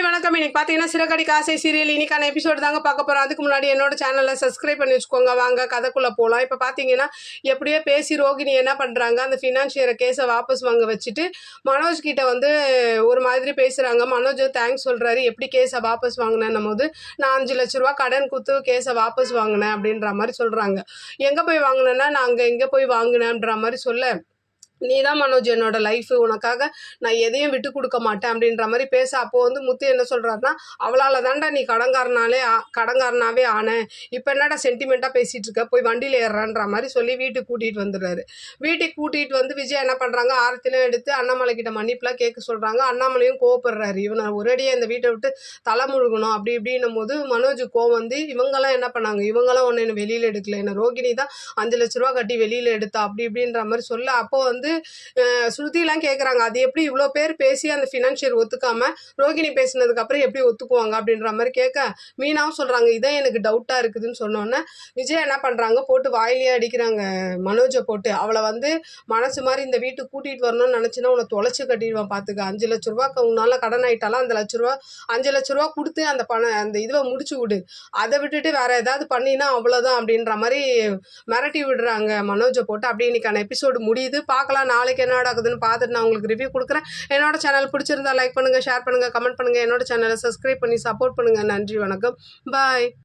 வணக்கம். இன்னைக்கு பார்த்தீங்கன்னா சிறகடி காசை சீரியல் இன்னைக்கான எபிசோடு தாங்க பார்க்க போகிறோம். அதுக்கு முன்னாடி என்னோட சேனலை சப்ஸ்கிரைப் பண்ணி வச்சுக்கோங்க. வாங்க கதைக்குள்ளே போகலாம். இப்போ பார்த்தீங்கன்னா எப்படியோ பேசி ரோகிணி என்ன பண்ணுறாங்க, அந்த ஃபினான்ஷியரை கேஸை வாபஸ் வாங்க வச்சுட்டு மனோஜ் கிட்ட வந்து ஒரு மாதிரி பேசுகிறாங்க. மனோஜ் தேங்க்ஸ் சொல்கிறாரு. எப்படி கேஸை வாபஸ் வாங்கினேன்னும் போது நான் 5 லட்ச ரூபா கடன் கொடுத்து கேஸை வாபஸ் வாங்கினேன் அப்படின்ற மாதிரி சொல்கிறாங்க. எங்கே போய் வாங்கினேன்னா நான் அங்கே எங்கே போய் வாங்கினேன்ற மாதிரி சொல்ல, நீ தான் மனோஜ் என்னோட லைஃபு, உனக்காக நான் எதையும் விட்டு கொடுக்க மாட்டேன் அப்படின்ற மாதிரி பேச, அப்போது வந்து முத்து என்ன சொல்கிறாருன்னா, அவளால் தாண்டா நீ கடங்காரனாவே ஆனேன், இப்போ என்னடா சென்டிமெண்ட்டாக பேசிகிட்டு இருக்க, போய் வண்டியில் ஏறுறான்ற மாதிரி சொல்லி வீட்டுக்கு கூட்டிகிட்டு வந்துடுறாரு. வீட்டுக்கு கூட்டிகிட்டு வந்து விஜய் என்ன பண்ணுறாங்க, ஆரத்திலையும் எடுத்து அண்ணாமலை கிட்ட மன்னிப்புலாம் கேட்க சொல்கிறாங்க. அண்ணாமலையும் கோவப்படுறாரு. இவனை ஒரேடியாக இந்த வீட்டை விட்டு தலை முழுகணும் அப்படி இப்படின்னும் போது மனோஜ் கோவம் வந்து, இவங்கெல்லாம் என்ன பண்ணாங்க, இவங்கெல்லாம் ஒன்று என்ன வெளியில் எடுக்கல, என்ன ரோகிணி தான் 5 லட்ச ரூபா கட்டி வெளியில் எடுத்தா அப்படி இப்படின்ற மாதிரி சொல்ல, அப்போது வந்து ஸ்ருதிலாம் கேட்குறாங்க, அது எப்படி இவ்வளோ பேர் பேசி அந்த ஃபினான்ஷியர் ஒத்துக்காம ரோகிணி பேசினதுக்கு அப்புறம் எப்படி ஒத்துக்குவாங்க அப்படின்ற மாதிரி கேட்க, மீனாவும் சொல்கிறாங்க இதான் எனக்கு டவுட்டாக இருக்குதுன்னு சொன்னோன்னே விஜய் என்ன பண்ணுறாங்க, போட்டு வாயிலே அடிக்கிறாங்க மனோஜை போட்டு. அவளை வந்து மனசு மாதிரி இந்த வீட்டுக்கு கூட்டிகிட்டு வரணும்னு நினச்சின்னா உன்னை தொலைச்சி கட்டிடுவான் பார்த்துக்க. 5 லட்ச ரூபாய்க்கு உன்னால கடன் ஆகிட்டாலும் அந்த 5 லட்ச ரூபா கொடுத்து அந்த அந்த இதை முடிச்சு விடு, அதை விட்டுட்டு வேற ஏதாவது பண்ணினா அவ்வளோதான் அப்படின்ற மாதிரி மிரட்டி விடுறாங்க மனோஜை போட்டு. அப்படி இன்னைக்கான எபிசோடு முடியுது. பார்க்கலாம் நாளைக்கு என்ன நடக்குதுன்னு பார்த்துட்டு நான் உங்களுக்கு ரிவ்யூ கொடுக்குறேன். என்னோட சேனல் பிடிச்சிருந்தா லைக் பண்ணுங்கள், ஷேர் பண்ணுங்கள், கமெண்ட் பண்ணுங்கள். என்னோட சேனலை சப்ஸ்கிரைப் பண்ணி சப்போர்ட் பண்ணுங்கள். நன்றி, வணக்கம், பாய்.